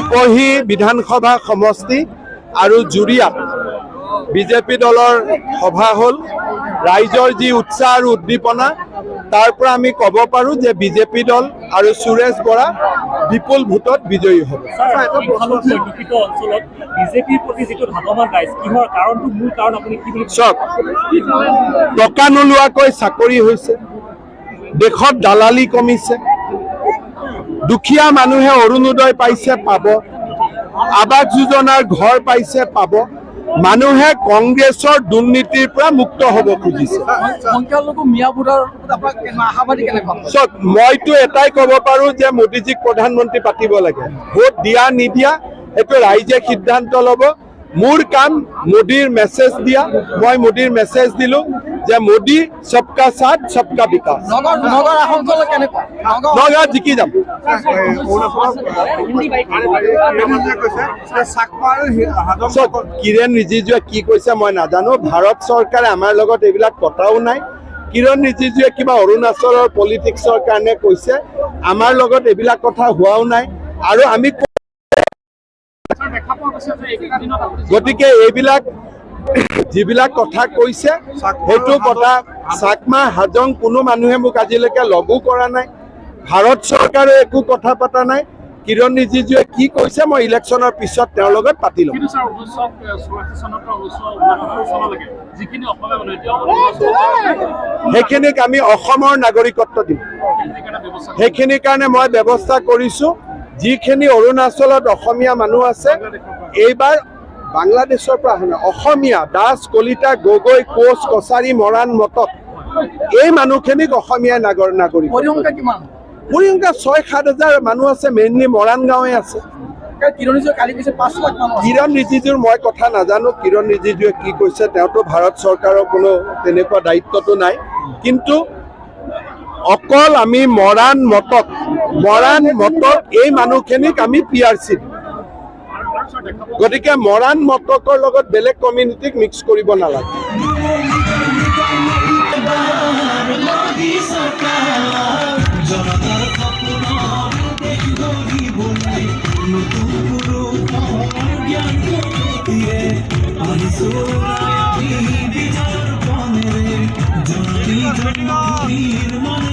ৰূপহী বিধানসভা সমষ্টি আৰু জুৰিয়াত বিজেপি দলৰ সভা হ'ল। ৰাইজৰ যি উৎসাহ আৰু উদ্দীপনা তাৰ পৰা আমি ক'ব পাৰোঁ যে বিজেপি দল আৰু সুৰেশ বৰা বিপুল ভোটত বিজয়ী হ'ব। চাওক, টকা নোলোৱাকৈ চাকৰি হৈছে, দেশত দালালি কমিছে, দুখীয়া মানুহে অৰুণোদয় পাইছে পাব, আৱাস যোজনাৰ ঘৰ পাইছে পাব, মানুহে কংগ্ৰেছৰ দুৰ্নীতিৰ পৰা মুক্ত হ'ব খুজিছে। চাওক, মইতো এটাই ক'ব পাৰোঁ যে মোদীজীক প্ৰধানমন্ত্ৰী পাতিব লাগে। ভোট দিয়া নিদিয়া এইটো ৰাইজে সিদ্ধান্ত ল'ব। মোৰ কাম মোদীৰ মেছেজ দিয়া। মই মোদীৰ মেছেজ দিলোঁ যে মোদী সবকা সাথ সবকা বিকাশ। নগাঁৱত জিকি যাম। কিৰেণ ৰিজিজুৱে কি কৈছে মই নাজানো। ভাৰত চৰকাৰে আমাৰ লগত এইবিলাক কথাও নাই। কিৰণ ৰিজিজুৱে কিবা অৰুণাচলৰ পলিটিক্সৰ কাৰণে কৈছে, আমাৰ লগত এইবিলাক কথা হোৱাও নাই। আৰু আমি গতিকে এইবিলাক যিবিলাক কথা কৈছে সেইটো কথা চাকমা হাজং কোনো মানুহে মোক আজিলৈকে লগো কৰা নাই। ভাৰত চৰকাৰে একো কথা পতা নাই। কিৰণ ৰিজিজুৱে কি কৈছে মই ইলেকশ্যনৰ পিছত তেওঁৰ লগত পাতি ল'ম। সেইখিনিক আমি অসমৰ নাগৰিকত্ব দিম। সেইখিনিৰ কাৰণে মই ব্যৱস্থা কৰিছোঁ। যিখিনি অৰুণাচলত অসমীয়া মানুহ আছে, এইবাৰ বাংলাদেশৰ পৰা অহা অসমীয়া দাস, কলিতা, গগৈ, কোচ, কছাৰী, মৰাণ, মটক এই মানুহখিনিক অসমীয়া নাগৰিক। পৰিসংখ্যা 6-7 হাজাৰ মানুহ আছে, মেইনলি মৰাণ গাঁৱে আছে। কিৰণ ৰিজিজুৰ মই কথা নাজানো। কিৰণ ৰিজিজুৱে কি কৈছে, তেওঁতো ভাৰত চৰকাৰৰ কোনো তেনেকুৱা দায়িত্বটো নাই। কিন্তু অকল আমি মৰাণ মটক এই মানুহখিনিক আমি PRC দিম। গতিকে মৰাণ মটকৰ লগত বেলেগ কমিউনিটিক মিক্স কৰিব নালাগে। জননী